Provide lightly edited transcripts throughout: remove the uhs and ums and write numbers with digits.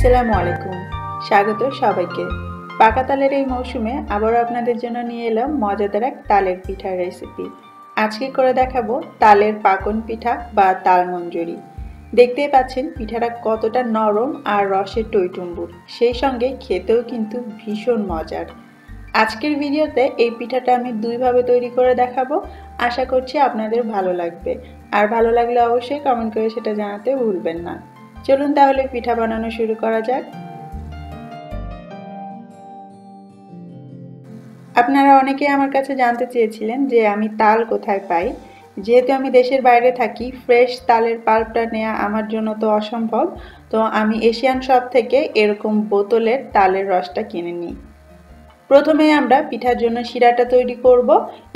আসসালামু আলাইকুম। স্বাগত সবাইকে। পাকা তালের এই মৌসুমে আবারও আপনাদের জন্য নিয়ে এলাম মজাদার এক তালের পিঠার রেসিপি। আজকে করে দেখাবো তালের পাকন পিঠা বা তাল মঞ্জুরি। দেখতেই পাচ্ছেন পিঠাটা কতটা নরম আর রসে টইটুম্বুর, সেই সঙ্গে খেতেও কিন্তু ভীষণ মজার। আজকের ভিডিওতে এই পিঠাটা আমি দুইভাবে তৈরি করে দেখাবো। আশা করছি আপনাদের ভালো লাগবে, আর ভালো লাগলে অবশ্যই কমেন্ট করে সেটা জানাতে ভুলবেন না। চলুন তাহলে পিঠা বানানো শুরু করা যাক। আপনারা অনেকেই আমার কাছে জানতে চেয়েছিলেন যে আমি তাল কোথায় পাই। যেহেতু আমি দেশের বাইরে থাকি, ফ্রেশ তালের পাল্পটা নেওয়া আমার জন্য তো অসম্ভব। তো আমি এশিয়ান শপ থেকে এরকম বোতলের তালের রসটা কিনে নিই। প্রথমে আমরা পিঠার জন্য শিরাটা তৈরি করব।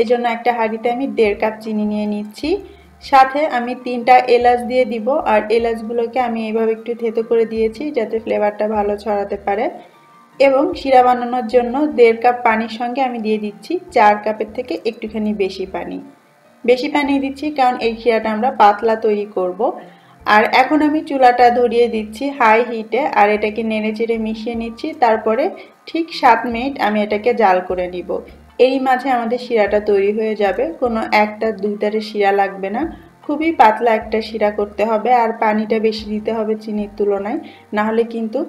এজন্য একটা হাঁড়িতে আমি 1.5 কাপ চিনি নিয়ে নিচ্ছি। সাথে আমি 3টা এলাচ দিয়ে দিব, আর এলাচগুলোকে আমি এইভাবে একটু থেতো করে দিয়েছি যাতে ফ্লেভারটা ভালো ছড়াতে পারে। এবং শিরা বানানোর জন্য 1.5 কাপ পানির সঙ্গে আমি দিয়ে দিচ্ছি 4 কাপের থেকে একটুখানি বেশি পানি। বেশি পানি দিচ্ছি কারণ এই শিরাটা আমরা পাতলা তৈরি করব। আর এখন আমি চুলাটা ধরিয়ে দিচ্ছি হাই হিটে, আর এটাকে নেড়েচেড়ে মিশিয়ে নিচ্ছি। তারপরে ঠিক 7 মিনিট আমি এটাকে জাল করে নিব। এরই মাঝে আমাদের শিরাটা তৈরি হয়ে যাবে। কোনো একটা দুইটারে শিরা লাগবে না, খুবই পাতলা একটা শিরা করতে হবে। আর পানিটা বেশি দিতে হবে চিনির তুলনায়, না হলে কিন্তু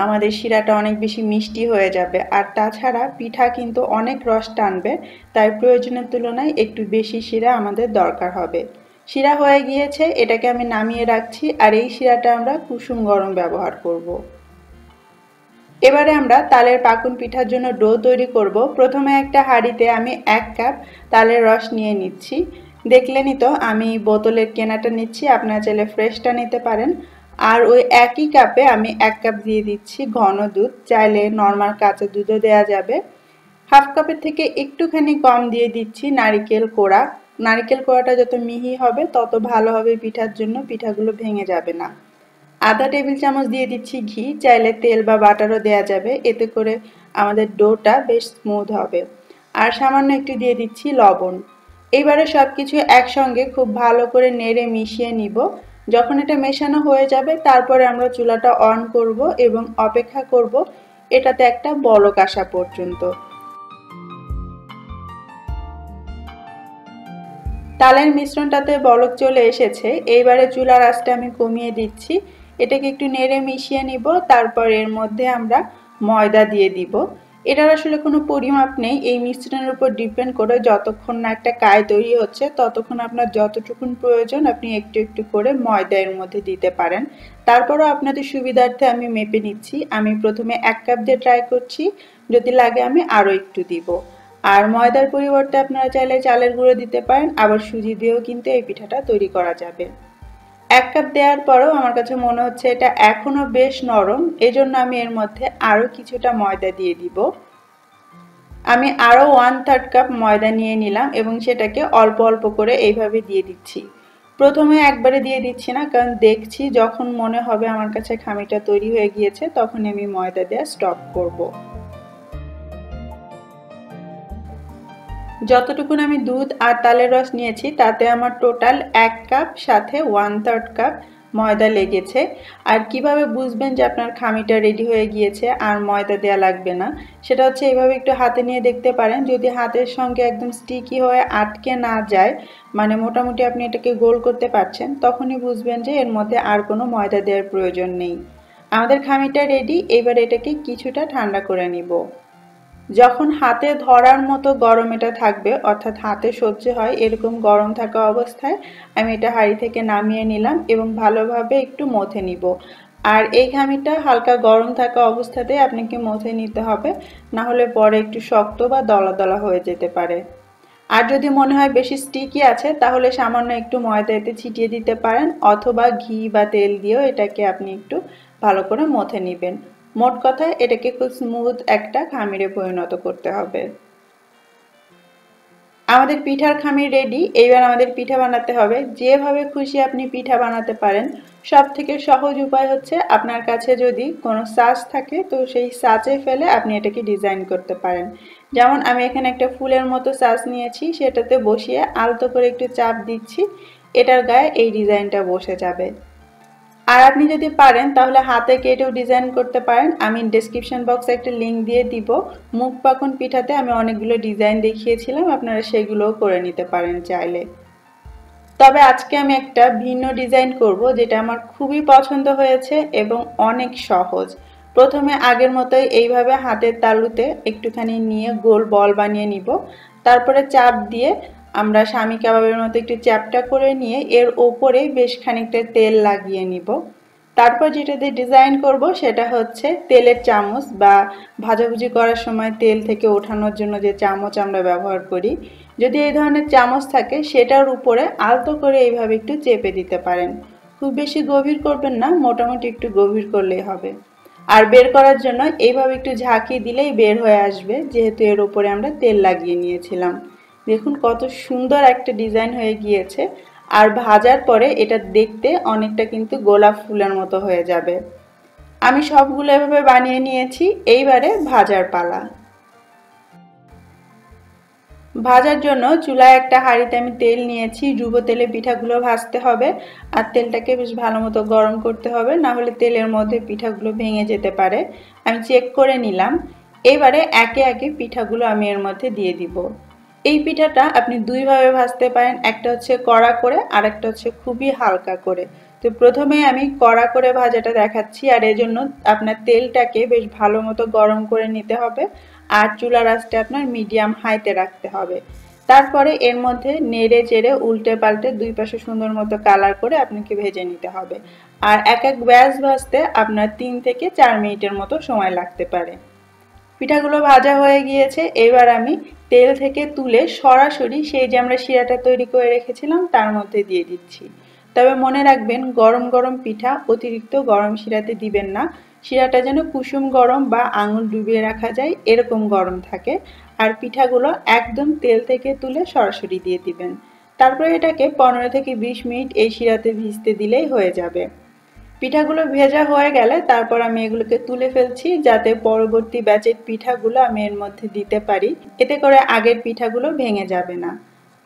আমাদের শিরাটা অনেক বেশি মিষ্টি হয়ে যাবে। আর তাছাড়া পিঠা কিন্তু অনেক রস টানবে, তাই প্রয়োজনের তুলনায় একটু বেশি শিরা আমাদের দরকার হবে। শিরা হয়ে গিয়েছে, এটাকে আমি নামিয়ে রাখছি। আর এই শিরাটা আমরা কুসুম গরম ব্যবহার করব। এবারে আমরা তালের পাকুন পিঠার জন্য ডো তৈরি করব। প্রথমে একটা হাঁড়িতে আমি 1 কাপ তালের রস নিয়ে নিচ্ছি। দেখলেনই তো আমি বোতলের কেনাটা নিচ্ছি, আপনারা চাইলে ফ্রেশটা নিতে পারেন। আর ওই একই কাপে আমি 1 কাপ দিয়ে দিচ্ছি ঘন দুধ, চাইলে নর্মাল কাঁচা দুধও দেওয়া যাবে। হাফ কাপের থেকে একটুখানি কম দিয়ে দিচ্ছি নারিকেল কোড়া। নারিকেল কোড়াটা যত মিহি হবে তত ভালো হবে পিঠার জন্য, পিঠাগুলো ভেঙে যাবে না। আধা টেবিল চামচ দিয়ে দিচ্ছি ঘি, চাইলে তেল বা বাটারও দেওয়া যাবে, এতে করে আমাদের ডোটা বেশ স্মুথ হবে। আর সামান্য একটু দিয়ে দিচ্ছি লবণ। এইবারে সব কিছু একসঙ্গে খুব ভালো করে নেড়ে মিশিয়ে নিব। যখন এটা মেশানো হয়ে যাবে তারপরে আমরা চুলাটা অন করব এবং অপেক্ষা করব এটাতে একটা বলক আসা পর্যন্ত। তালের মিশ্রণটাতে বলক চলে এসেছে। এইবারে চুলার আঁচটা আমি কমিয়ে দিচ্ছি। এটাকে একটু নেড়ে মিশিয়ে নিব। তারপর এর মধ্যে আমরা ময়দা দিয়ে দিব। এটার আসলে কোনো পরিমাপ নেই, এই মিশ্রণের উপর ডিপেন্ড করে যতক্ষণ না একটা কায় তৈরি হচ্ছে ততক্ষণ আপনার যতটুকুন প্রয়োজন আপনি একটু একটু করে ময়দা এর মধ্যে দিতে পারেন। তারপরও আপনাদের সুবিধার্থে আমি মেপে নিচ্ছি। আমি প্রথমে 1 কাপ দিয়ে ট্রাই করছি, যদি লাগে আমি আরও একটু দিব। আর ময়দার পরিবর্তে আপনারা চাইলে চালের গুঁড়ো দিতে পারেন, আবার সুজি দিয়েও কিন্তু এই পিঠাটা তৈরি করা যাবে। 1 কাপ দেওয়ার পরেও আমার কাছে মনে হচ্ছে এটা এখনো বেশ নরম, এজন্য আমি এর মধ্যে আরও কিছুটা ময়দা দিয়ে দিব। আমি আরও 1/3 কাপ ময়দা নিয়ে নিলাম এবং সেটাকে অল্প অল্প করে এইভাবে দিয়ে দিচ্ছি। প্রথমে একবারে দিয়ে দিচ্ছি না, কারণ দেখছি যখন মনে হবে আমার কাছে খামিটা তৈরি হয়ে গিয়েছে তখন আমি ময়দা দেওয়া স্টপ করব। যতটুকুন আমি দুধ আর তালের রস নিয়েছি তাতে আমার টোটাল 1 কাপ সাথে 1/3 কাপ ময়দা লেগেছে। আর কিভাবে বুঝবেন যে আপনার খামিটা রেডি হয়ে গিয়েছে আর ময়দা দেওয়া লাগবে না, সেটা হচ্ছে এইভাবে একটু হাতে নিয়ে দেখতে পারেন। যদি হাতের সঙ্গে একদম স্টিকি হয়ে আটকে না যায়, মানে মোটামুটি আপনি এটাকে গোল করতে পারছেন, তখনই বুঝবেন যে এর মধ্যে আর কোনো ময়দা দেওয়ার প্রয়োজন নেই। আমাদের খামিটা রেডি। এবার এটাকে কিছুটা ঠান্ডা করে নিব। যখন হাতে ধরার মতো গরম এটা থাকবে, অর্থাৎ হাতে সহ্য হয় এরকম গরম থাকা অবস্থায় আমি এটা হাঁড়ি থেকে নামিয়ে নিলাম এবং ভালোভাবে একটু মথে নিব। আর এই খামিটা হালকা গরম থাকা অবস্থাতে আপনাকে মথে নিতে হবে, না হলে পরে একটু শক্ত বা দলা দলা হয়ে যেতে পারে। আর যদি মনে হয় বেশি স্টিকি আছে তাহলে সামান্য একটু ময়দা এতে ছিটিয়ে দিতে পারেন, অথবা ঘি বা তেল দিয়েও এটাকে আপনি একটু ভালো করে মথে নেবেন। মোট কথা এটাকে খুব স্মুথ একটা খামিরে পরিণত করতে হবে। আমাদের পিঠার খামির রেডি। এইবার আমাদের পিঠা বানাতে হবে। যেভাবে খুশি আপনি পিঠা বানাতে পারেন। সবথেকে সহজ উপায় হচ্ছে আপনার কাছে যদি কোনো ছাঁচ থাকে তো সেই ছাঁচে ফেলে আপনি এটাকে ডিজাইন করতে পারেন। যেমন আমি এখানে একটা ফুলের মতো ছাঁচ নিয়েছি, সেটাতে বসিয়ে আলতো করে একটু চাপ দিচ্ছি, এটার গায়ে এই ডিজাইনটা বসে যাবে। আর আপনি যদি পারেন তাহলে হাতে কেটেও ডিজাইন করতে পারেন। আমি ডেসক্রিপশন বক্সে একটা লিংক দিয়ে দিব। মুখ পাকুন পিঠাতে আমি অনেকগুলো ডিজাইন দেখিয়েছিলাম, আপনারা সেগুলোও করে নিতে পারেন চাইলে। তবে আজকে আমি একটা ভিন্ন ডিজাইন করব, যেটা আমার খুবই পছন্দ হয়েছে এবং অনেক সহজ। প্রথমে আগের মতোই এইভাবে হাতের তালুতে একটুখানি নিয়ে গোল বল বানিয়ে নিব। তারপরে চাপ দিয়ে আমরা স্বামী কাবাবের মতো একটু চ্যাপটা করে নিয়ে এর ওপরে বেশ খানিকটা তেল লাগিয়ে নিব। তারপর যেটা দিয়ে ডিজাইন করব সেটা হচ্ছে তেলের চামচ, বা ভাজাভুজি করার সময় তেল থেকে ওঠানোর জন্য যে চামচ আমরা ব্যবহার করি, যদি এই ধরনের চামচ থাকে সেটার উপরে আলতো করে এইভাবে একটু চেপে দিতে পারেন। খুব বেশি গভীর করবেন না, মোটামুটি একটু গভীর করলেই হবে। আর বের করার জন্য এইভাবে একটু ঝাঁকি দিলেই বের হয়ে আসবে, যেহেতু এর উপরে আমরা তেল লাগিয়ে নিয়েছিলাম। দেখুন কত সুন্দর একটা ডিজাইন হয়ে গিয়েছে। আর ভাজার পরে এটা দেখতে অনেকটা কিন্তু গোলাপ ফুলের মতো হয়ে যাবে। আমি সবগুলো এভাবে বানিয়ে নিয়েছি, এইবারে ভাজার পালা। ভাজার জন্য চুলায় একটা হাঁড়িতে আমি তেল নিয়েছি। ডুবো তেলে পিঠাগুলো ভাজতে হবে, আর তেলটাকে বেশ ভালো মতো গরম করতে হবে, না হলে তেলের মধ্যে পিঠাগুলো ভেঙে যেতে পারে। আমি চেক করে নিলাম। এবারে একে একে পিঠাগুলো আমি এর মধ্যে দিয়ে দিব। এই পিঠাটা আপনি দুইভাবে ভাজতে পারেন, একটা হচ্ছে কড়া করে আর একটা হচ্ছে খুবই হালকা করে। তো প্রথমে আমি কড়া করে ভাজাটা দেখাচ্ছি, আর এজন্য আপনার তেলটাকে বেশ ভালো মতো গরম করে নিতে হবে, আর চুলার আঁচটা আপনার মিডিয়াম হাইতে রাখতে হবে। তারপরে এর মধ্যে নেড়ে চেড়ে উল্টে পাল্টে দুই পাশে সুন্দর মতো কালার করে আপনাকে ভেজে নিতে হবে। আর এক এক ব্যাচ ভাজতে আপনার 3 থেকে 4 মিনিটের মতো সময় লাগতে পারে। পিঠাগুলো ভাজা হয়ে গিয়েছে, এবার আমি তেল থেকে তুলে সরাসরি সেই যে আমরা শিরাটা তৈরি করে রেখেছিলাম তার মধ্যে দিয়ে দিচ্ছি। তবে মনে রাখবেন, গরম গরম পিঠা অতিরিক্ত গরম শিরাতে দিবেন না। শিরাটা যেন কুসুম গরম বা আঙুল ডুবিয়ে রাখা যায় এরকম গরম থাকে। আর পিঠাগুলো একদম তেল থেকে তুলে সরাসরি দিয়ে দিবেন। তারপরে এটাকে 15 থেকে 20 মিনিট এই শিরাতে ভিজতে দিলেই হয়ে যাবে। পিঠাগুলো ভেজা হয়ে গেলে তারপর আমি এগুলোকে তুলে ফেলছি, যাতে পরবর্তী ব্যাচের পিঠাগুলো আমি এর মধ্যে দিতে পারি। এতে করে আগের পিঠাগুলো ভেঙে যাবে না।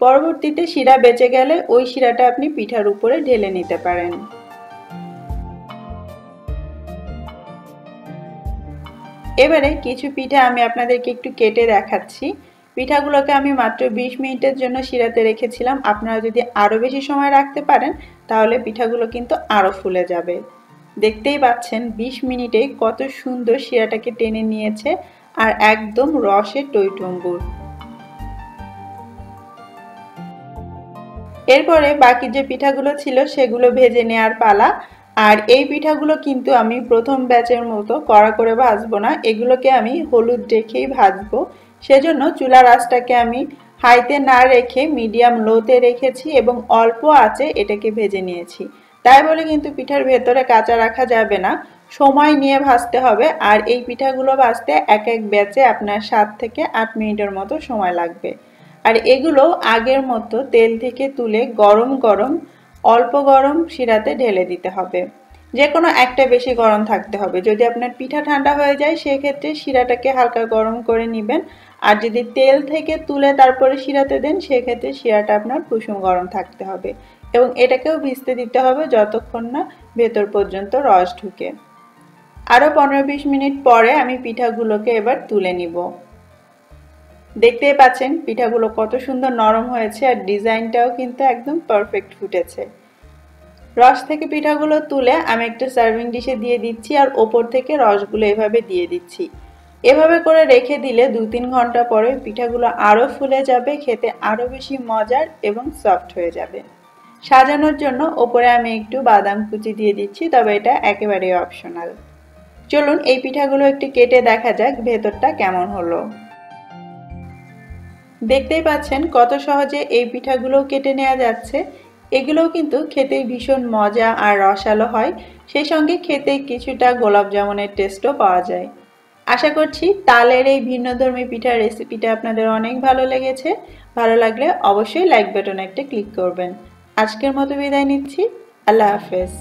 পরবর্তীতে শিরা বেঁচে গেলে ওই শিরাটা আপনি পিঠার উপরে ঢেলে নিতে পারেন। এবারে কিছু পিঠা আমি আপনাদেরকে একটু কেটে দেখাচ্ছি। পিঠাগুলোকে আমি মাত্র 20 মিনিটের জন্য শিরাতে রেখেছিলাম। আপনারা যদি আরও বেশি সময় রাখতে পারেন তাহলে পিঠাগুলো কিন্তু আরও ফুলে যাবে। দেখতেই পাচ্ছেন 20 মিনিটেই কত সুন্দর শিরাটাকে টেনে নিয়েছে, আর একদম রসে টইটুম্বুর। এরপরে বাকি যে পিঠাগুলো ছিল সেগুলো ভেজে নেওয়ার পালা। আর এই পিঠাগুলো কিন্তু আমি প্রথম ব্যাচের মতো কড়া করে ভাজবো না, এগুলোকে আমি হলুদ রেখেই ভাজবো। সেজন্য চুলার আঁচটাকে আমি হাইতে না রেখে মিডিয়াম লোতে রেখেছি এবং অল্প আঁচে এটাকে ভেজে নিয়েছি। তাই বলে কিন্তু পিঠার ভেতরে কাঁচা রাখা যাবে না, সময় নিয়ে ভাজতে হবে। আর এই পিঠাগুলো ভাজতে এক এক ব্যাচে আপনার 7 থেকে 8 মিনিটের মতো সময় লাগবে। আর এগুলো আগের মতো তেল থেকে তুলে গরম গরম অল্প গরম শিরাতে ঢেলে দিতে হবে। যে কোনো একটা বেশি গরম থাকতে হবে। যদি আপনার পিঠা ঠান্ডা হয়ে যায় সেক্ষেত্রে শিরাটাকে হালকা গরম করে নেবেন। আর যদি তেল থেকে তুলে তারপরে শিরাতে দেন সেক্ষেত্রে শিরাটা আপনার কুসুম গরম থাকতে হবে। এবং এটাকেও ভিজতে দিতে হবে যতক্ষণ না ভেতর পর্যন্ত রস ঢুকে। আরও 15-20 মিনিট পরে আমি পিঠাগুলোকে এবার তুলে নিব। দেখতেই পাচ্ছেন পিঠাগুলো কত সুন্দর নরম হয়েছে, আর ডিজাইনটাও কিন্তু একদম পারফেক্ট ফুটেছে। রস থেকে পিঠাগুলো তুলে আমি একটা সার্ভিং ডিশে দিয়ে দিচ্ছি, আর ওপর থেকে রসগুলো এভাবে দিয়ে দিচ্ছি। এভাবে করে রেখে দিলে 2-3 ঘন্টা পরে পিঠাগুলো আরও ফুলে যাবে, খেতে আরও বেশি মজার এবং সফট হয়ে যাবে। সাজানোর জন্য ওপরে আমি একটু বাদাম কুচি দিয়ে দিচ্ছি, তবে এটা একেবারেই অপশনাল। চলুন এই পিঠাগুলো একটু কেটে দেখা যাক ভেতরটা কেমন হলো। দেখতেই পাচ্ছেন কত সহজে এই পিঠাগুলো কেটে নেওয়া যাচ্ছে। এগুলোও কিন্তু খেতে ভীষণ মজা আর রসালো হয়, সেই সঙ্গে খেতে কিছুটা গোলাপ জামুনের টেস্টও পাওয়া যায়। আশা করছি তালের এই ভিন্নধর্মী পিঠার রেসিপিটা আপনাদের অনেক ভালো লেগেছে। ভালো লাগলে অবশ্যই লাইক বাটনে একটা ক্লিক করবেন। আজকের মতো বিদায় নিচ্ছি। আল্লাহ হাফেজ।